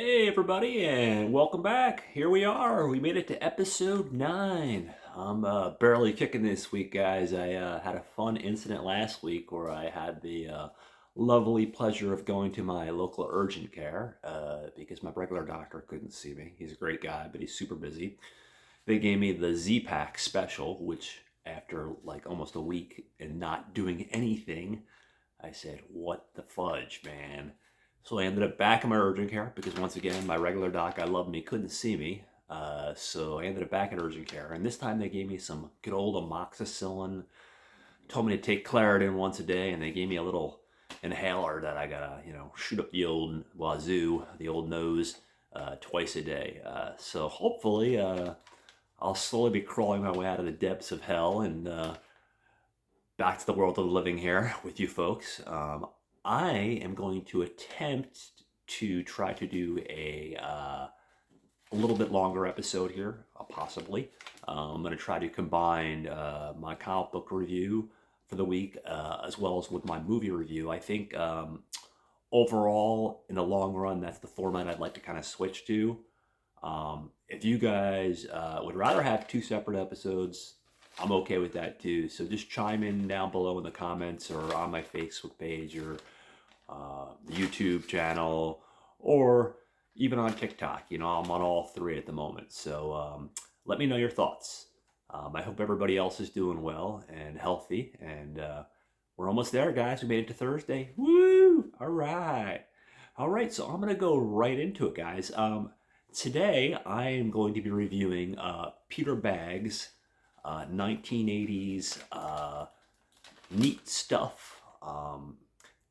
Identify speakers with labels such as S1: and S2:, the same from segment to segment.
S1: Hey everybody, and welcome back. Here we are. We made it to episode 9. I'm barely kicking this week, guys. I had a fun incident last week where I had the lovely pleasure of going to my local urgent care because my regular doctor couldn't see me. He's a great guy, but he's super busy. They gave me the Z-Pack special, which after like almost a week and not doing anything, I said, what the fudge, man? So I ended up back in my urgent care because once again, my regular doc, I love me, couldn't see me. So I ended up back in urgent care. And this time they gave me some good old amoxicillin, told me to take Claritin once a day, and they gave me a little inhaler that I gotta, shoot up the old wazoo, the old nose, twice a day. So hopefully, I'll slowly be crawling my way out of the depths of hell and back to the world of the living here with you folks. I am going to attempt to try to do a little bit longer episode here, possibly. I'm going to try to combine my comic book review for the week as well as with my movie review. I think overall, in the long run, that's the format I'd like to kind of switch to. If you guys would rather have two separate episodes, I'm okay with that too. So just chime in down below in the comments or on my Facebook page or the YouTube channel or even on TikTok. I'm on all three at the moment. So let me know your thoughts. I hope everybody else is doing well and healthy. And we're almost there, guys. We made it to Thursday. Woo! All right. All right. So I'm going to go right into it, guys. Today, I am going to be reviewing Peter Bagge's 1980s Neat Stuff.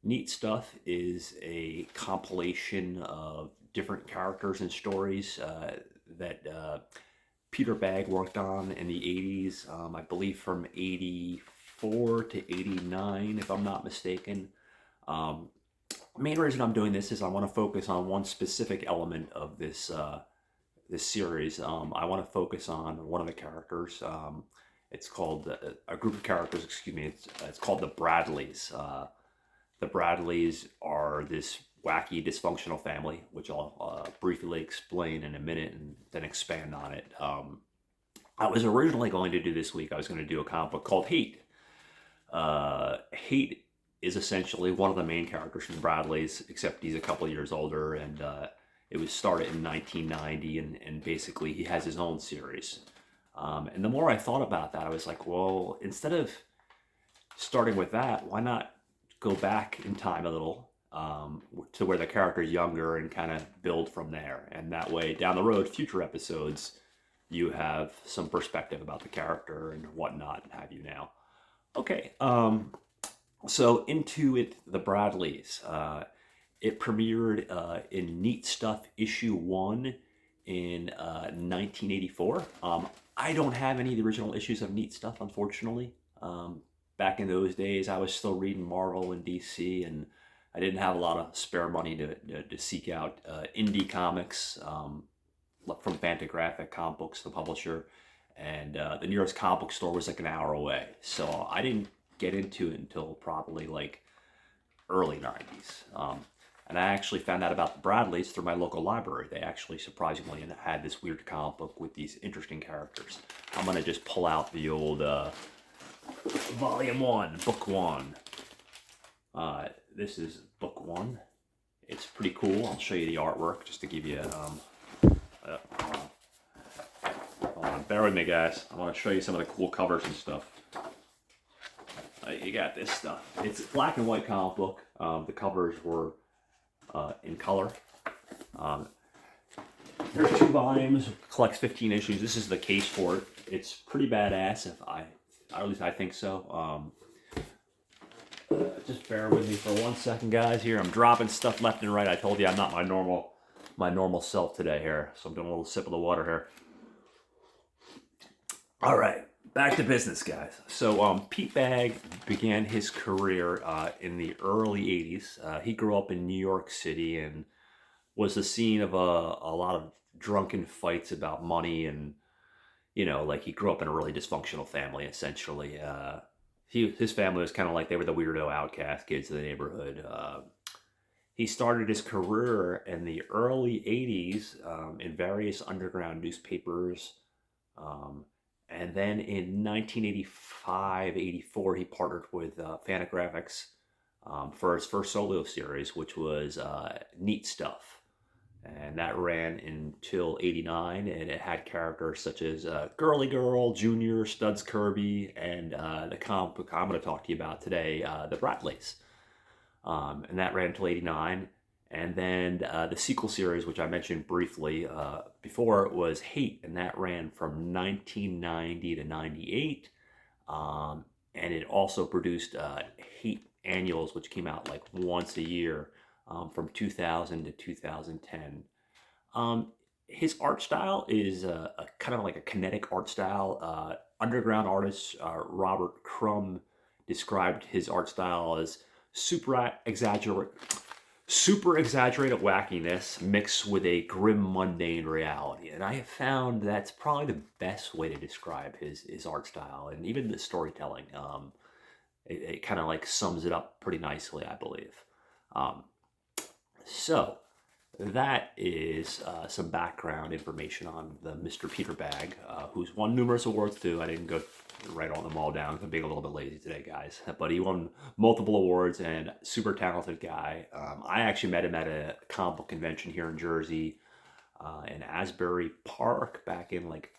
S1: Neat Stuff is a compilation of different characters and stories that Peter Bagge worked on in the 80s, I believe from 84 to 89, if I'm not mistaken. Main reason I'm doing this is I want to focus on one specific element of this this series. I want to focus on one of the characters. It's called a group of characters. Excuse me. It's called the Bradleys. The Bradleys are this wacky dysfunctional family, which I'll briefly explain in a minute and then expand on it. I was originally going to do this week. I was going to do a comic book called Hate. Hate is essentially one of the main characters from Bradley's, except he's a couple years older, and it was started in 1990, and basically he has his own series. And the more I thought about that, I was like, well, instead of starting with that, why not go back in time a little to where the character's younger and kind of build from there? And that way, down the road, future episodes, you have some perspective about the character and whatnot, and have you now. Okay, so into it, the Bradleys. It premiered in Neat Stuff issue 1 in 1984. I don't have any of the original issues of Neat Stuff, unfortunately. Back in those days, I was still reading Marvel and DC, and I didn't have a lot of spare money to seek out indie comics from Fantagraphic Comic Books, the publisher, and the nearest comic book store was like an hour away. So I didn't get into it until probably like early 90s. And I actually found out about the Bradleys through my local library. They actually surprisingly had this weird comic book with these interesting characters. I'm going to just pull out the old Volume 1, Book 1. This is Book 1. It's pretty cool. I'll show you the artwork just to give you hold on, bear with me, guys. I want to show you some of the cool covers and stuff. You got this stuff. It's a black and white comic book. The covers were in color. There's 2 volumes, collects 15 issues. This is the case for it. It's pretty badass, or at least I think so. Just bear with me for 1 second, guys. Here, I'm dropping stuff left and right. I told you I'm not my normal self today here, so I'm doing a little sip of the water here. All right. Back to business, guys. So Pete Bagge began his career in the early 80s. He grew up in New York City and was the scene of a lot of drunken fights about money. And, like he grew up in a really dysfunctional family, essentially. His family was kind of like they were the weirdo outcast kids of the neighborhood. He started his career in the early 80s in various underground newspapers. Um, and then in 1985, 84, he partnered with Fantagraphics for his first solo series, which was Neat Stuff. And that ran until 89, and it had characters such as Girly Girl, Junior, Studs Kirby, and the comic book I'm going to talk to you about today, the Bradleys. And that ran until 89. And then the sequel series, which I mentioned briefly before, was Hate, and that ran from 1990 to 98. And it also produced Hate annuals, which came out like once a year from 2000 to 2010. Um, his art style is a kind of like a kinetic art style. Underground artist Robert Crumb described his art style as super exaggerate, super exaggerated wackiness mixed with a grim, mundane reality. And I have found that's probably the best way to describe his art style and even the storytelling. It kind of like sums it up pretty nicely, I believe. Um, so that is some background information on the Mr. Peter Bag, who's won numerous awards too. I didn't go write all them all down. I'm being a little bit lazy today, guys. But he won multiple awards and super talented guy. I actually met him at a comic book convention here in Jersey, in Asbury Park back in like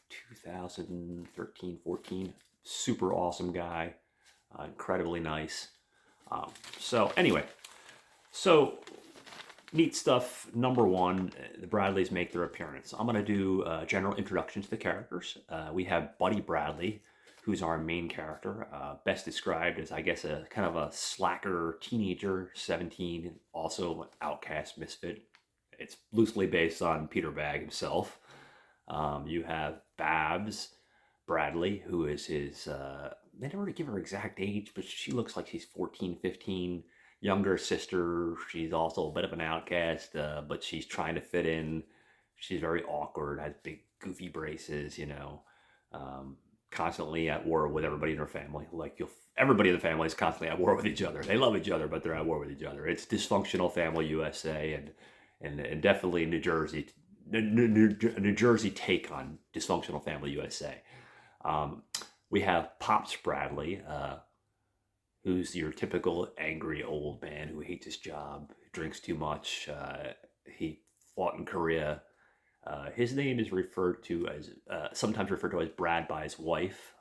S1: 2013, 14. Super awesome guy, incredibly nice. So anyway, so Neat Stuff number one, the Bradleys make their appearance. I'm going to do a general introduction to the characters. We have Buddy Bradley, who's our main character, best described as, I guess, a kind of a slacker teenager, 17, also an outcast misfit. It's loosely based on Peter Bag himself. You have Babs Bradley, who is his, they never give her exact age, but she looks like she's 14, 15. Younger sister. She's also a bit of an outcast, but she's trying to fit in. She's very awkward, has big goofy braces, constantly at war with everybody in her family. Everybody in the family is constantly at war with each other. They love each other, but they're at war with each other. It's dysfunctional family USA, and definitely New Jersey, New Jersey take on dysfunctional family USA. We have Pops Bradley, who's your typical angry old man who hates his job, drinks too much. He fought in Korea. His name is referred to as, sometimes referred to as Brad by his wife.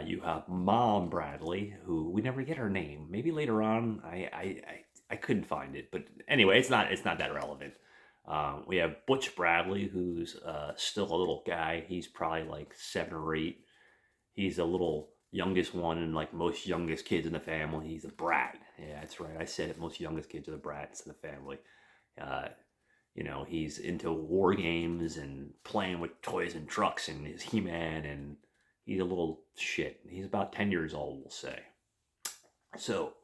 S1: You have Mom Bradley, who we never get her name. Maybe later on, I couldn't find it, but anyway, it's not that relevant. We have Butch Bradley, who's still a little guy. He's probably like 7 or 8. He's a little youngest one, and like most youngest kids in the family, he's a brat. Yeah, that's right. I said it. Most youngest kids are the brats in the family. He's into war games and playing with toys and trucks and his He-Man, and he's a little shit. He's about 10 years old, we'll say. So,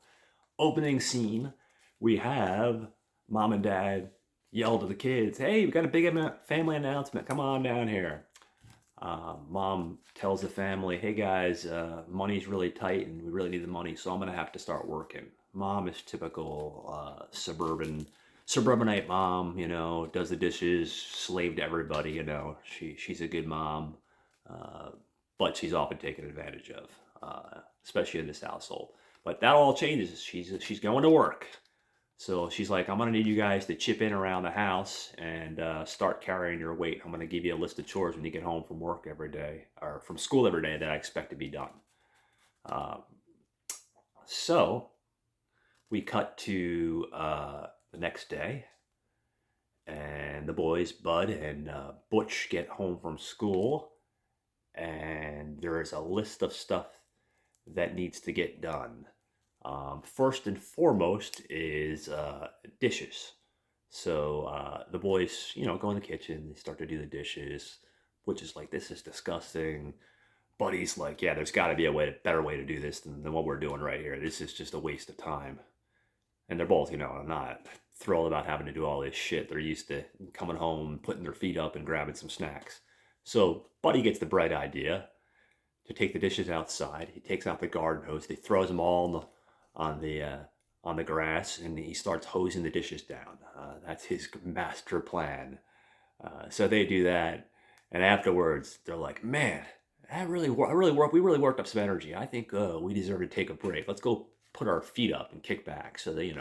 S1: opening scene, we have Mom and Dad yell to the kids, "Hey, we got a big family announcement. Come on down here." Mom tells the family, "Hey guys, money's really tight and we really need the money, so I'm gonna have to start working." Mom is typical suburbanite mom, does the dishes, slave to everybody, she's a good mom, but she's often taken advantage of, especially in this household. But that all changes. She's going to work. So she's like, "I'm going to need you guys to chip in around the house and start carrying your weight. I'm going to give you a list of chores when you get home from work every day, or from school every day, that I expect to be done." So we cut to the next day, and the boys, Bud and Butch, get home from school, and there is a list of stuff that needs to get done. First and foremost is dishes. So the boys, go in the kitchen, they start to do the dishes, which is like, "This is disgusting." Buddy's like, "Yeah, there's got to be a better way to do this than what we're doing right here. This is just a waste of time." And they're both, not thrilled about having to do all this shit. They're used to coming home, putting their feet up and grabbing some snacks. So Buddy gets the bright idea to take the dishes outside. He takes out the garden hose. He throws them all on the on the grass, and he starts hosing the dishes down. That's his master plan. So they do that, and afterwards they're like, "Man, that really, really worked. We really worked up some energy. I think we deserve to take a break. Let's go put our feet up and kick back." So they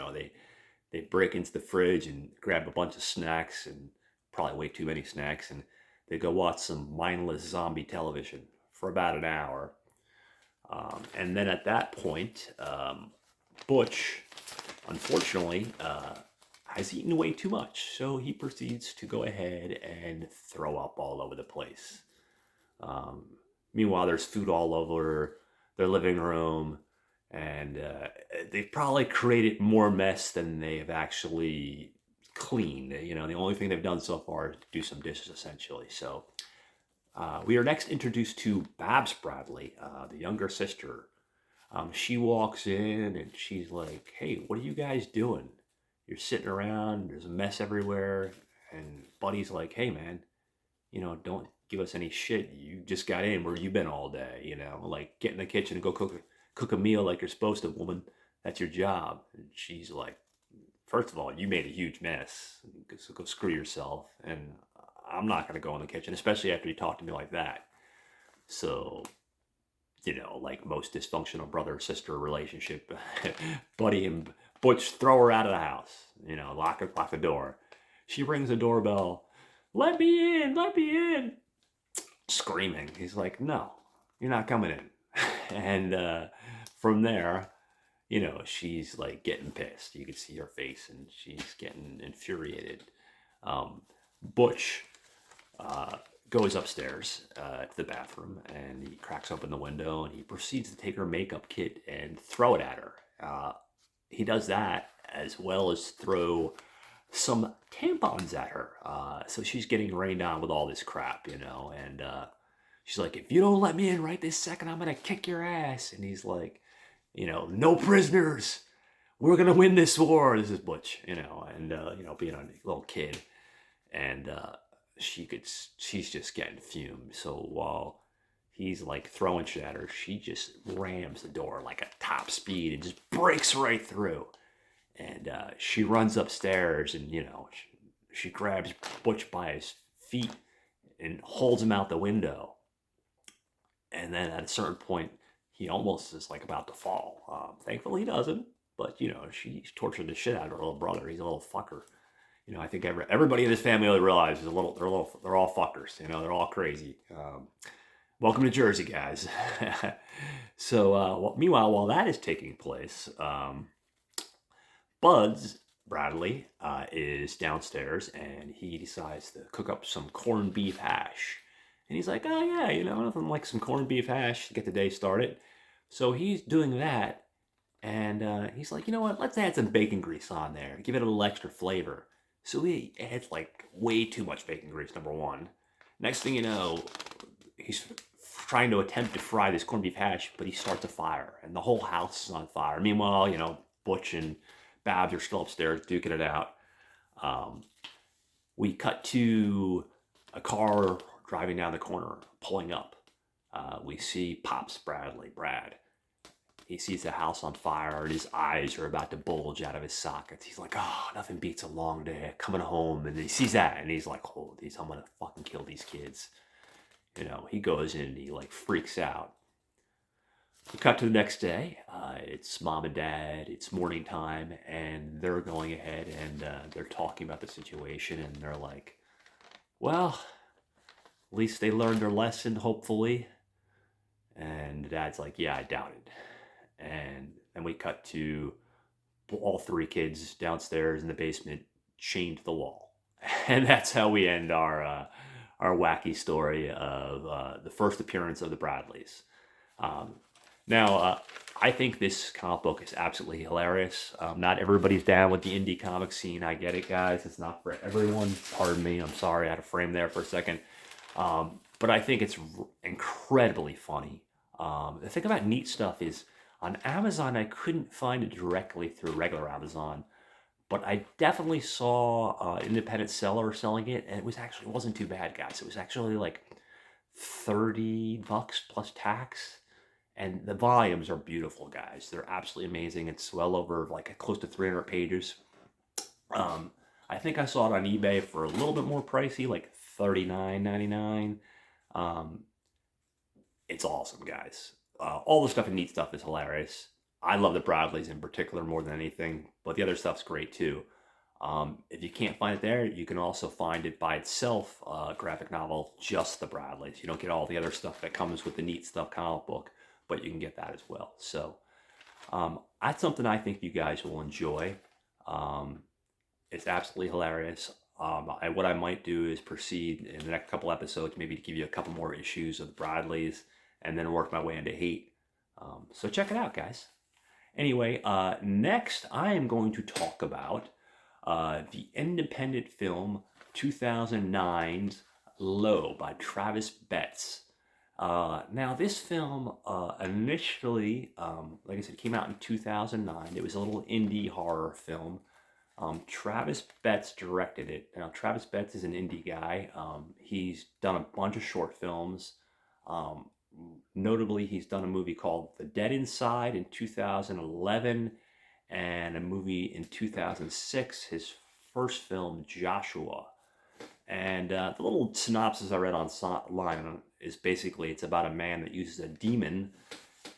S1: break into the fridge and grab a bunch of snacks, and probably way too many snacks, and they go watch some mindless zombie television for about an hour. And then at that point, Butch, unfortunately, has eaten way too much. So he proceeds to go ahead and throw up all over the place. Um, Meanwhile, there's food all over their living room, and they've probably created more mess than they've actually cleaned. The only thing they've done so far is do some dishes, essentially. So we are next introduced to Babs Bradley, the younger sister. She walks in and she's like, "Hey, what are you guys doing? You're sitting around, there's a mess everywhere." And Buddy's like, "Hey, man, don't give us any shit. You just got in. Where you been all day? Like get in the kitchen and go cook a meal like you're supposed to, woman. That's your job." And she's like, "First of all, you made a huge mess. So go screw yourself. And I'm not gonna go in the kitchen, especially after you talk to me like that." So, like most dysfunctional brother-sister relationship, Buddy and Butch throw her out of the house. Lock the door. She rings the doorbell. "Let me in, let me in," screaming. He's like, "No, you're not coming in." And from there, she's like getting pissed. You can see her face, and she's getting infuriated. Butch goes upstairs to the bathroom, and he cracks open the window, and he proceeds to take her makeup kit and throw it at her. He does that as well as throw some tampons at her. So she's getting rained on with all this crap, and she's like, "If you don't let me in right this second, I'm going to kick your ass." And he's like, "No prisoners. We're going to win this war." This is Butch, and, being a little kid. And she's just getting fumed. So while he's like throwing shit at her, she just rams the door like at top speed and just breaks right through. And she runs upstairs, and she grabs Butch by his feet and holds him out the window. And then at a certain point, he almost is like about to fall. Thankfully, he doesn't. But she's tortured the shit out of her little brother. He's a little fucker. I think everybody in this family realizes they're all fuckers. They're all crazy. Welcome to Jersey, guys. So meanwhile, while that is taking place, Buds Bradley is downstairs, and he decides to cook up some corned beef hash. And he's like, "Oh yeah, nothing like some corned beef hash to get the day started." So he's doing that, and he's like, "You know what? Let's add some bacon grease on there, give it a little extra flavor." So he adds like way too much bacon grease, number one. Next thing you know, he's trying to attempt to fry this corned beef hash, but he starts a fire, and the whole house is on fire. Meanwhile, Butch and Babs are still upstairs duking it out. We cut to a car driving down the corner, pulling up. We see Pops Bradley, Brad. He sees the house on fire, and his eyes are about to bulge out of his sockets. He's like, "Oh, nothing beats a long day coming home." And he sees that, and he's like, "Oh, I'm gonna fucking kill these kids." He goes in and he like freaks out. We cut to the next day. It's mom and dad. It's morning time, and they're going ahead and they're talking about the situation, and they're like, "Well, at least they learned their lesson, hopefully." And dad's like, "Yeah, I doubt it." And then we cut to all three kids downstairs in the basement, chained to the wall. And that's how we end our wacky story of the first appearance of the Bradleys. Now, I think this comic book is absolutely hilarious. Not everybody's down with the indie comic scene. I get it, guys. It's not for everyone. Pardon me. I'm sorry. I had a frame there for a second. But I think it's incredibly funny. The thing about Neat Stuff is, on Amazon, I couldn't find it directly through regular Amazon, but I definitely saw an independent seller selling it, and it wasn't too bad, guys. It was actually like $30 plus tax, And the volumes are beautiful, guys. They're absolutely amazing. It's well over like close to 300 pages. Um, I think I saw it on eBay for a little bit more pricey, like $39.99. Um, it's awesome, guys. All the stuff in Neat Stuff is hilarious. I love the Bradleys in particular more than anything, but the other stuff's great too. If you can't find it there, you can also find it by itself, graphic novel, just the Bradleys. You don't get all the other stuff that comes with the Neat Stuff comic book, but you can get that as well. So that's something I think you guys will enjoy. Um, it's absolutely hilarious. What I might do is proceed in the next couple episodes, maybe to give you a couple more issues of the Bradleys, and then work my way into Hate. So check it out, guys. Anyway, next I am going to talk about the independent film 2009's Low by Travis Betts. Now, this film initially, like I said, came out in 2009. It was a little indie horror film. Travis Betts directed it. Now, Travis Betts is an indie guy. He's done a bunch of short films. Um, Notably, he's done a movie called The Dead Inside in 2011 and a movie in 2006, his first film, Joshua. And the little synopsis I read online is basically it's about a man that uses a demon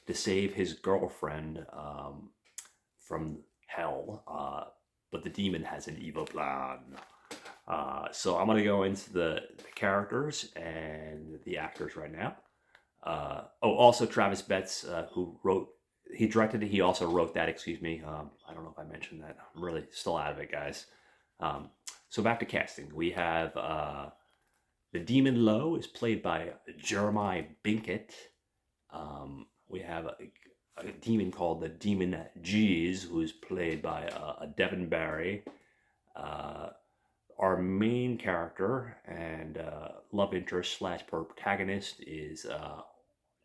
S1: to save his girlfriend from hell. But the demon has an evil plan. So I'm going to go into the characters and the actors right now. Also Travis Betts, he directed it, he also wrote that, excuse me. I don't know if I mentioned that. I'm really still out of it, guys. So back to casting. We have the Demon Low is played by Jeremiah Binkett. We have a demon called the Demon Jeez, who is played by Devin Barry. Our main character and love interest slash protagonist is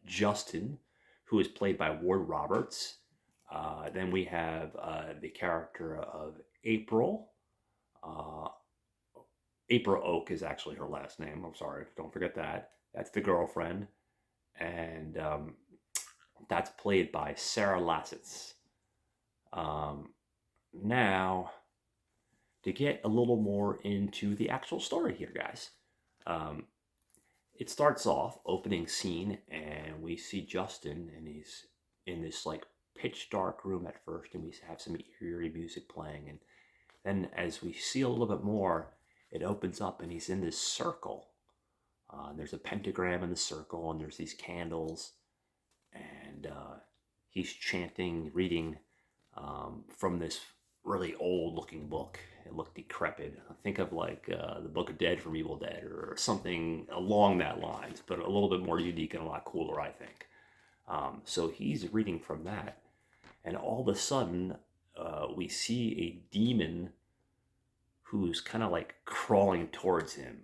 S1: Justin, who is played by Ward Roberts. Then we have the character of April. April Oak is actually her last name. I'm sorry, don't forget that. That's the girlfriend. And that's played by Sarah Lassitz. Now, to get a little more into the actual story here, guys. It starts off, opening scene, and we see Justin, and he's in this like pitch dark room at first, and we have some eerie music playing. And then as we see a little bit more, it opens up and he's in this circle. There's a pentagram in the circle, and there's these candles, and he's chanting, reading from this really old looking book. It looked decrepit. Think of like the Book of Dead from Evil Dead or something along that lines, but a little bit more unique and a lot cooler, I think. So he's reading from that, and all of a sudden we see a demon who's kind of like crawling towards him.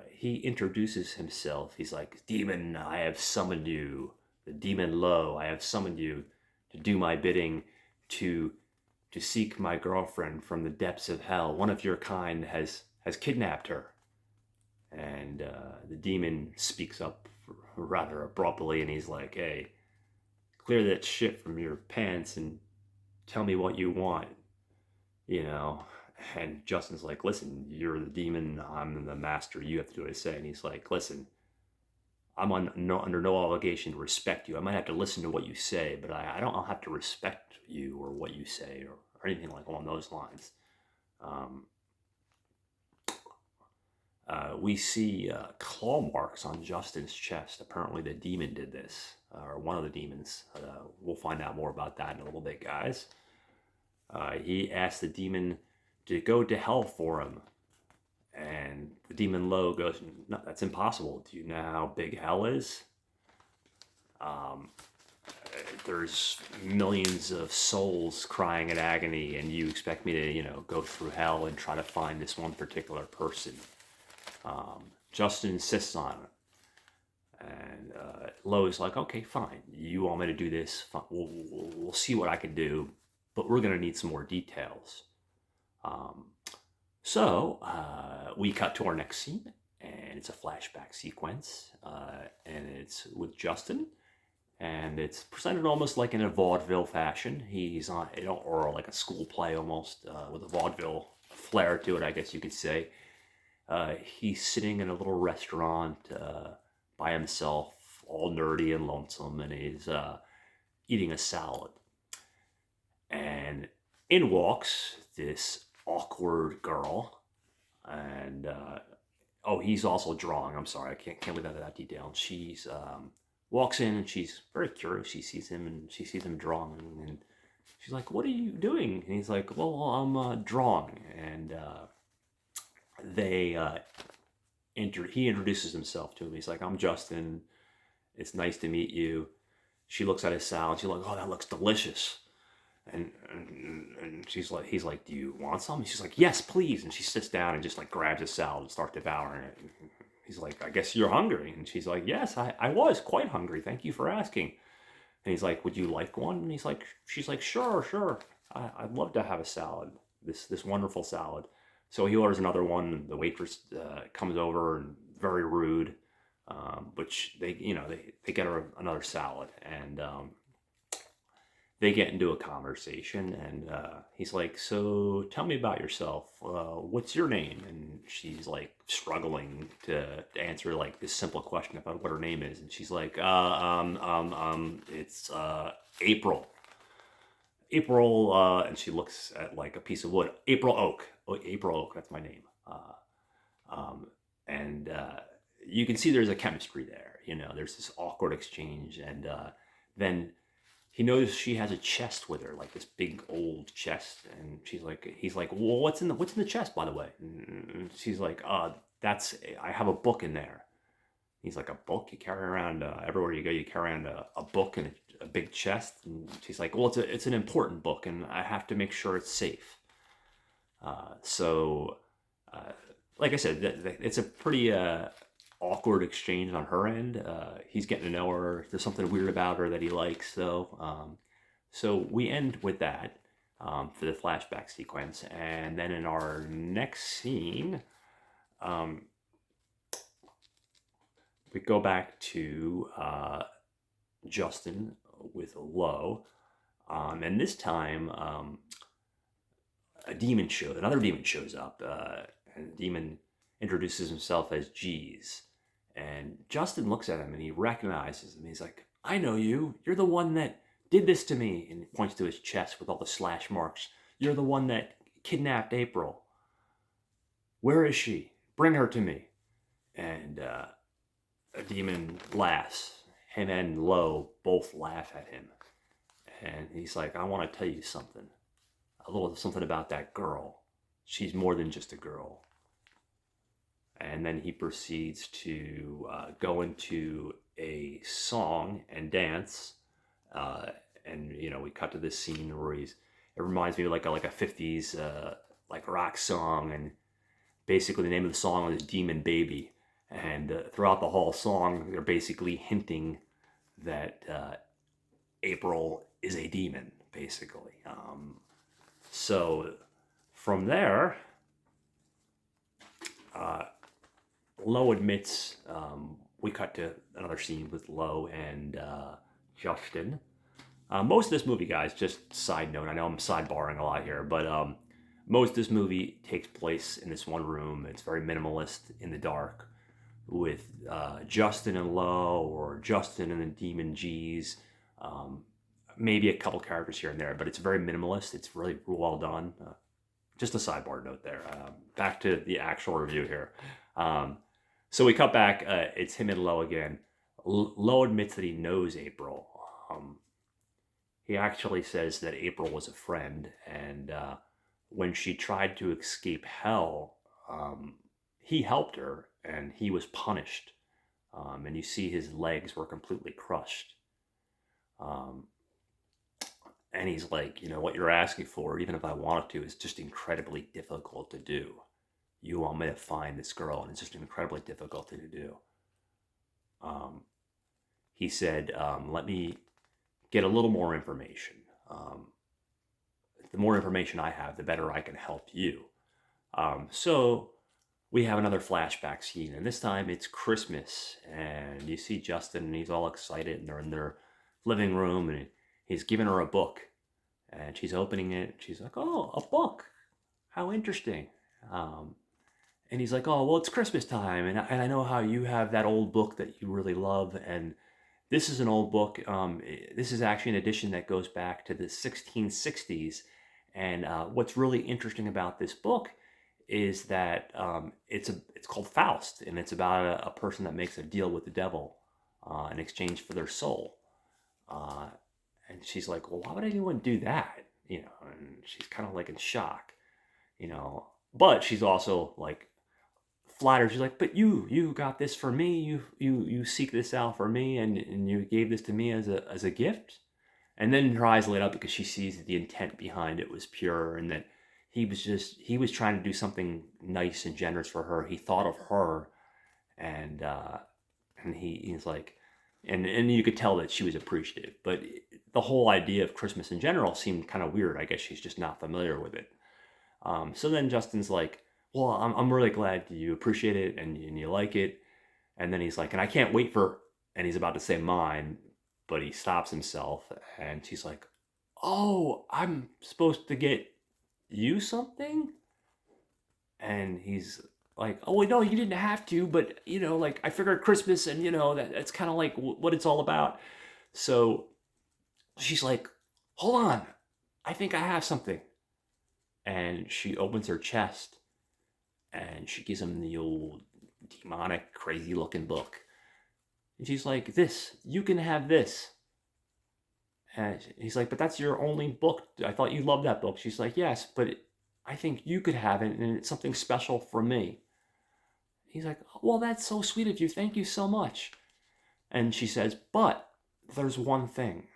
S1: He introduces himself. He's like, "Demon, I have summoned you. The Demon Low, I have summoned you to do my bidding, to seek my girlfriend from the depths of hell. One of your kind has kidnapped her." And the demon speaks up rather abruptly, and he's like, "Hey, clear that shit from your pants and tell me what you want, you know." And Justin's like, "Listen, you're the demon, I'm the master, you have to do what I say." And he's like, "Listen, I'm under no obligation to respect you. I might have to listen to what you say, but I don't have to respect you or what you say or anything like along those lines." We see claw marks on Justin's chest. Apparently the demon did this, or one of the demons. We'll find out more about that in a little bit, guys. He asked the demon to go to hell for him. And the Demon Low goes, "No, that's impossible. Do you know how big hell is? There's millions of souls crying in agony, and you expect me to, go through hell and try to find this one particular person." Justin insists on it. And Low is like, "Okay, fine. You want me to do this? Fine. We'll see what I can do, but we're going to need some more details." So we cut to our next scene, and it's a flashback sequence, and it's with Justin, and it's presented almost like in a vaudeville fashion. He's on, or like a school play almost, with a vaudeville flair to it, I guess you could say. He's sitting in a little restaurant by himself, all nerdy and lonesome, and he's eating a salad. And in walks this awkward girl, and oh, he's also drawing. I'm sorry, I can't leave out that detail. And she's walks in and she's very curious. She sees him and she sees him drawing, and she's like, "What are you doing?" And he's like, "Well, I'm drawing." And they he introduces himself to him. He's like, "I'm Justin. It's nice to meet you." She looks at his salad. She's like, "Oh, that looks delicious." And he's like, "Do you want some?" And she's like, "Yes, please." And she sits down and just like grabs his salad and starts devouring it. And he's like, "I guess you're hungry." And she's like, "Yes, I was quite hungry. Thank you for asking." And he's like, "Would you like one?" And she's like, "Sure, sure. I'd love to have a salad. This wonderful salad." So he orders another one. The waitress comes over and very rude, which they get her another salad, and they get into a conversation, and he's like, "So tell me about yourself. What's your name?" And she's like struggling to answer like this simple question about what her name is, and she's like, "It's April." April, and she looks at like a piece of wood. April Oak. Oh, April Oak. That's my name. Um, and you can see there's a chemistry there. There's this awkward exchange, and then he knows she has a chest with her, like this big old chest, and he's like, "Well, what's in the chest, by the way?" And she's like, I have a book in there." He's like, "A book? You carry around everywhere you go? You carry around a book and a big chest?" And she's like, "Well, it's an important book, and I have to make sure it's safe." So, uh, like I said, it's a pretty awkward exchange on her end. He's getting to know her. There's something weird about her that he likes, though. So we end with that for the flashback sequence, and then in our next scene, um, we go back to Justin with Lo, and this time another demon shows up, and the demon introduces himself as Jeez. And Justin looks at him and he recognizes him. He's like, "I know you. You're the one that did this to me." And he points to his chest with all the slash marks. "You're the one that kidnapped April. Where is she? Bring her to me." And a demon laughs. Him and Lo both laugh at him. And he's like, "I want to tell you something. A little something about that girl. She's more than just a girl." And then he proceeds to go into a song and dance. And we cut to this scene where it reminds me of like a 50s like rock song, and basically the name of the song is Demon Baby. And throughout the whole song, they're basically hinting that April is a demon, basically. So from there, Lo admits, we cut to another scene with Lo and Justin. Most of this movie, guys, just side note, I know I'm sidebarring a lot here, but most of this movie takes place in this one room. It's very minimalist, in the dark, with Justin and Lo, or Justin and the Demon G's. Maybe a couple characters here and there, but it's very minimalist. It's really well done. Just a sidebar note there. Back to the actual review here. So we cut back. It's him and Lo again. Lo admits that he knows April. He actually says that April was a friend, and when she tried to escape hell, he helped her, and he was punished. And you see his legs were completely crushed. And he's like, "What you're asking for, even if I wanted to, is just incredibly difficult to do. You want me to find this girl, and it's just incredibly difficult to do." He said, "Let me get a little more information. The more information I have, the better I can help you." So we have another flashback scene, and this time it's Christmas, and you see Justin, and he's all excited, and they're in their living room, and he's giving her a book, and she's opening it. She's like, "Oh, a book! How interesting!" Um, and he's like, "Oh, well, it's Christmas time, and I know how you have that old book that you really love, and this is an old book. This is actually an edition that goes back to the 1660s, and what's really interesting about this book is that it's called Faust, and it's about a person that makes a deal with the devil in exchange for their soul." Uh, and she's like, "Well, why would anyone do that?" And she's kind of like in shock, but she's also like flattered. She's like, "But you got this for me. You seek this out for me, and you gave this to me as a gift." And then her eyes lit up because she sees that the intent behind it was pure, and that he was trying to do something nice and generous for her. He thought of her, and he's like, and you could tell that she was appreciative. But the whole idea of Christmas in general seemed kind of weird. I guess she's just not familiar with it. So then Justin's like, "Well, I'm really glad you appreciate it and you like it." And then he's like, "And I can't wait for," and he's about to say mine, but he stops himself, and she's like, "Oh, I'm supposed to get you something?" And he's like, "Oh, well, no, you didn't have to, but like I figured Christmas, and that's kind of like what it's all about." So she's like, "Hold on, I think I have something." And she opens her chest, and she gives him the old demonic, crazy looking book. And she's like, "This, you can have this." And he's like, "But that's your only book. I thought you loved that book." She's like, "Yes, but I think you could have it, and it's something special for me." He's like, "Well, that's so sweet of you. Thank you so much." And she says, "But there's one thing.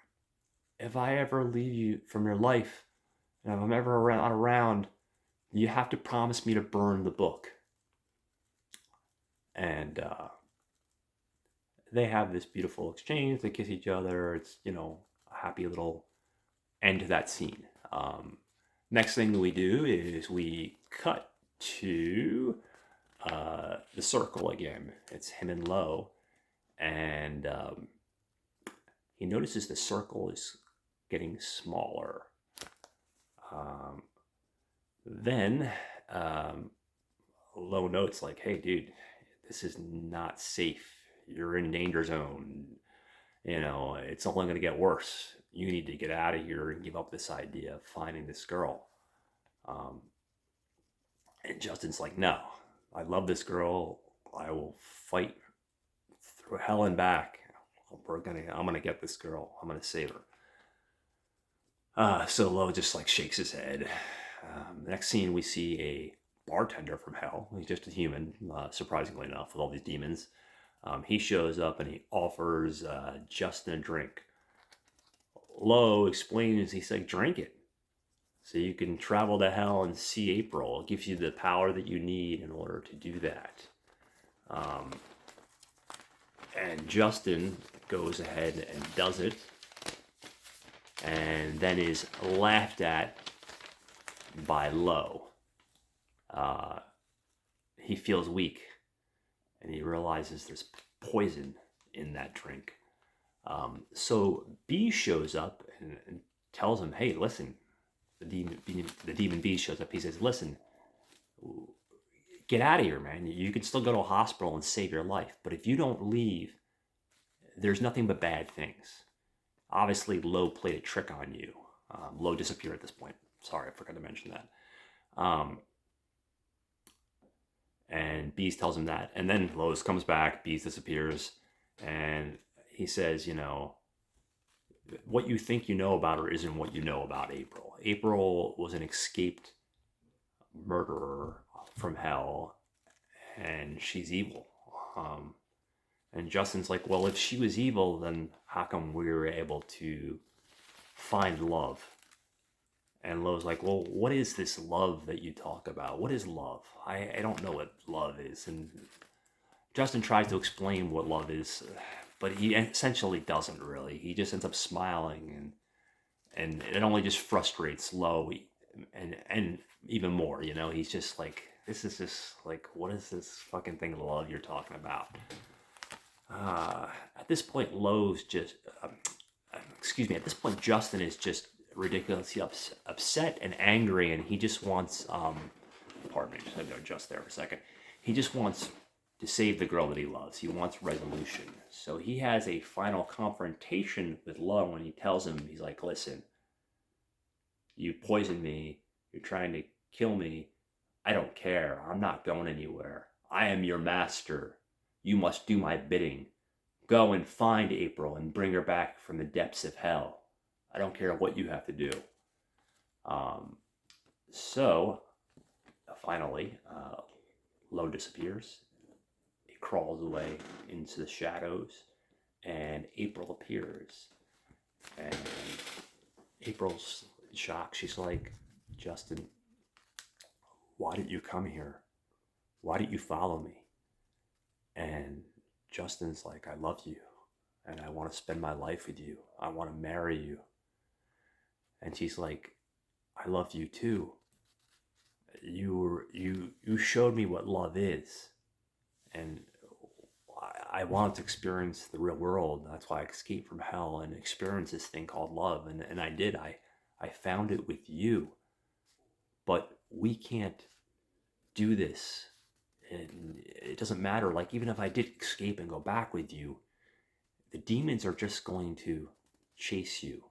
S1: If I ever leave you from your life, and if I'm ever not around, you have to promise me to burn the book." And they have this beautiful exchange. They kiss each other. It's, a happy little end to that scene. Next thing that we do is we cut to the circle again. It's him and Lo, and he notices the circle is getting smaller. Then Lo notes like, "Hey, dude, this is not safe. You're in danger zone. It's only going to get worse. You need to get out of here and give up this idea of finding this girl." And Justin's like, "No, I love this girl. I will fight through hell and back. I'm gonna get this girl. I'm gonna save her." So Lo just like shakes his head. Next scene, we see a bartender from hell. He's just a human, surprisingly enough, with all these demons. He shows up and he offers Justin a drink. Lo explains, he's like, "Drink it so you can travel to hell and see April. It gives you the power that you need in order to do that." And Justin goes ahead and does it, and then is laughed at by Lo. He feels weak, and he realizes there's poison in that drink. So B shows up and tells him, "Hey, listen." The demon B shows up. He says, "Listen, get out of here, man. You can still go to a hospital and save your life, but if you don't leave, there's nothing but bad things." Obviously, Lo played a trick on you. Lo disappeared at this point. Sorry, I forgot to mention that. And Bees tells him that. And then Lois comes back, Bees disappears, and he says, "What you think you know about her isn't what you know about April. April was an escaped murderer from hell, and she's evil." And Justin's like, "Well, if she was evil, then how come we were able to find love?" And Lo's like, "Well, what is this love that you talk about? What is love? I don't know what love is." And Justin tries to explain what love is, but he essentially doesn't really. He just ends up smiling, and it only just frustrates Lo, and even more. He's just like, "This is just like, what is this fucking thing of love you're talking about?" At this point, Lo's just excuse me, at this point, Justin is just ridiculously upset and angry, and he just wants, pardon me, I'm going to adjust there for a second. He just wants to save the girl that he loves. He wants resolution. So he has a final confrontation with Lo, and he tells him, he's like, listen, you poisoned me. You're trying to kill me. I don't care. I'm not going anywhere. I am your master. You must do my bidding. Go and find April and bring her back from the depths of hell. I don't care what you have to do. So, finally, Lo disappears. He crawls away into the shadows, and April appears. And April's in shock. She's like, Justin, why did you come here? Why did you follow me? And Justin's like, I love you, and I want to spend my life with you. I want to marry you. And she's like, I love you too. You showed me what love is, and I wanted to experience the real world. That's why I escaped from hell and experienced this thing called love, and I did. I found it with you, but we can't do this. And it doesn't matter. Like, even if I did escape and go back with you, the demons are just going to chase you.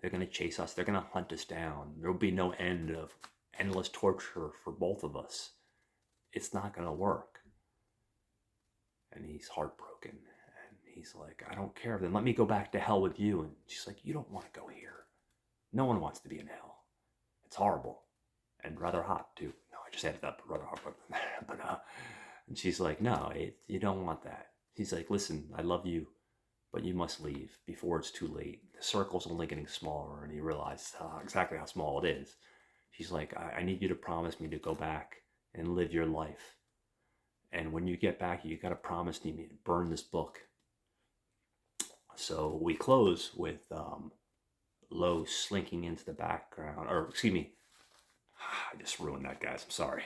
S1: They're going to chase us. They're going to hunt us down. There will be no end of endless torture for both of us. It's not going to work. And he's heartbroken. And he's like, I don't care. Then let me go back to hell with you. And she's like, you don't want to go here. No one wants to be in hell. It's horrible. And rather hot, too. No, I just added that, rather hot. But and she's like, no, you don't want that. He's like, listen, I love you, but you must leave before it's too late. The circle's only getting smaller, and he realized exactly how small it is. She's like, I need you to promise me to go back and live your life. And when you get back, you got to promise me to burn this book. So we close with Lo slinking into the background, or excuse me, I just ruined that, guys. I'm sorry.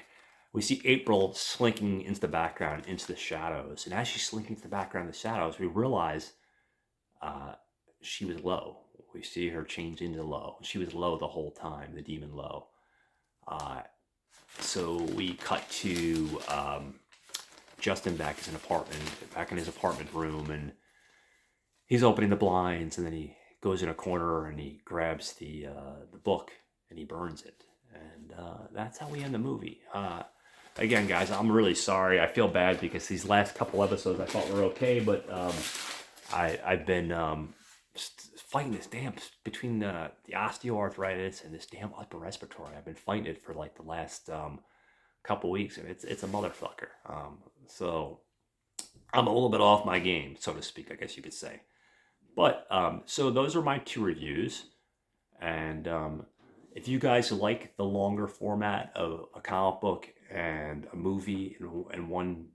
S1: We see April slinking into the background, into the shadows. And as she's slinking into the background, the shadows, we realize she was Lo. We see her change into Lo. She was Lo the whole time, the demon Lo. So we cut to Justin back in his apartment room, and he's opening the blinds, and then he goes in a corner and he grabs the book and he burns it. And that's how we end the movie. Again, guys, I'm really sorry. I feel bad because these last couple episodes I thought were okay, but I've been fighting this damn, between the osteoarthritis and this damn upper respiratory. I've been fighting it for like the last couple weeks, and it's a motherfucker. So I'm a little bit off my game, so to speak, I guess you could say. But so those are my two reviews, and if you guys like the longer format of a comic book and a movie in one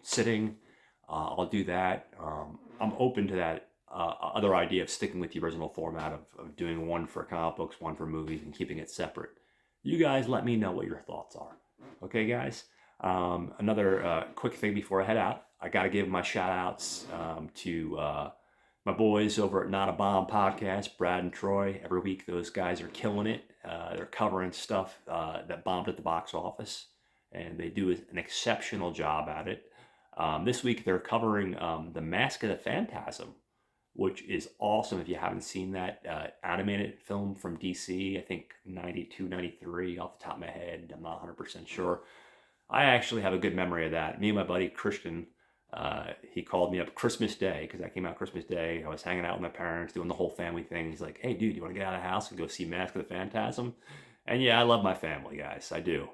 S1: sitting, I'll do that. I'm open to that other idea of sticking with the original format of doing one for comic books, one for movies, and keeping it separate. You guys let me know what your thoughts are. Okay, guys? Another quick thing before I head out. I got to give my shout outs to my boys over at Not a Bomb Podcast, Brad and Troy. Every week, those guys are killing it. They're covering stuff that bombed at the box office, and they do an exceptional job at it. This week, they're covering The Mask of the Phantasm, which is awesome. If you haven't seen that animated film from DC, I think 92, 93, off the top of my head, I'm not 100% sure. I actually have a good memory of that. Me and my buddy Christian, he called me up Christmas Day, because that came out Christmas Day. I was hanging out with my parents, doing the whole family thing. He's like, hey, dude, you want to get out of the house and go see Mask of the Phantasm? And yeah, I love my family, guys. I do.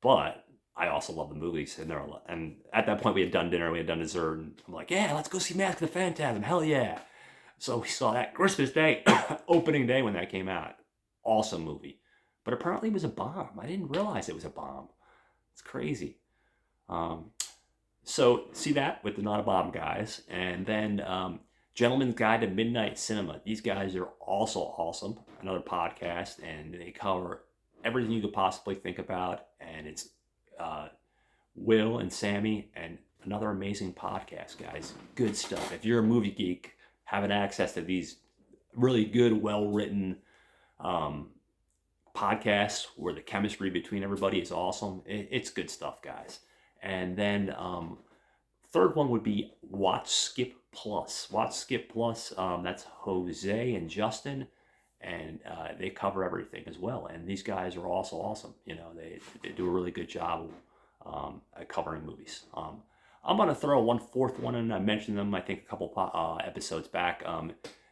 S1: But I also love the movies. And at that point, we had done dinner, we had done dessert, and I'm like, yeah, let's go see Mask of the Phantasm. Hell yeah. So we saw that Christmas Day, opening day when that came out. Awesome movie. But apparently it was a bomb. I didn't realize it was a bomb. It's crazy. So see that with the Not a Bomb guys. And then Gentleman's Guide to Midnight Cinema. These guys are also awesome. Another podcast. And they cover everything you could possibly think about. And it's Will and Sammy, and another amazing podcast, guys. Good stuff. If you're a movie geek, having access to these really good, well-written podcast where the chemistry between everybody is awesome. It's good stuff, guys. And then third one would be Watch Skip Plus. Watch Skip Plus, that's Jose and Justin, and they cover everything as well. And these guys are also awesome. You know, they do a really good job at covering movies. I'm gonna throw one fourth one in. I mentioned them, I think, a couple episodes back.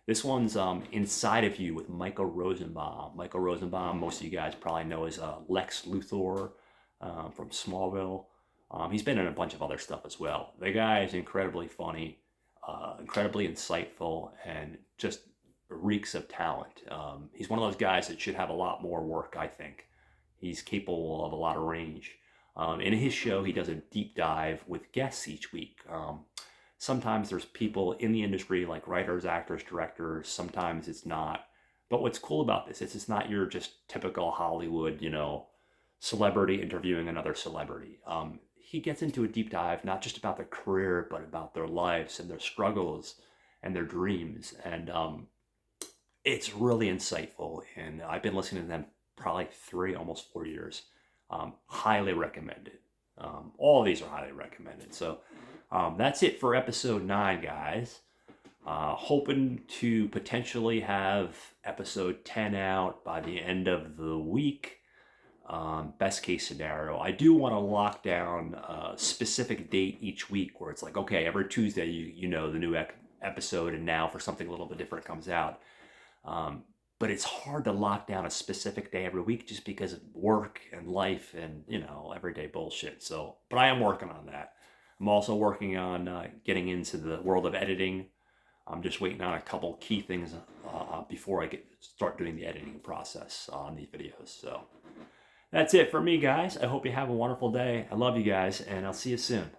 S1: This one's Inside of You with Michael Rosenbaum. Michael Rosenbaum, most of you guys probably know as Lex Luthor from Smallville. He's been in a bunch of other stuff as well. The guy is incredibly funny, incredibly insightful, and just reeks of talent. He's one of those guys that should have a lot more work, I think. He's capable of a lot of range. In his show, he does a deep dive with guests each week. Sometimes there's people in the industry like writers, actors, directors. Sometimes it's not. But what's cool about this is it's not your just typical Hollywood, you know, celebrity interviewing another celebrity. He gets into a deep dive, not just about their career, but about their lives and their struggles and their dreams. And it's really insightful. And I've been listening to them probably 3, almost 4 years. Highly recommended. All of these are highly recommended. So that's it for episode 9, guys. Hoping to potentially have episode 10 out by the end of the week. Best case scenario. I do want to lock down a specific date each week where it's like, okay, every Tuesday you know the new episode, and now for something a little bit different comes out. But it's hard to lock down a specific day every week just because of work and life and, you know, everyday bullshit. So, but I am working on that. I'm also working on getting into the world of editing. I'm just waiting on a couple key things before I start doing the editing process on these videos. So that's it for me, guys. I hope you have a wonderful day. I love you guys, and I'll see you soon.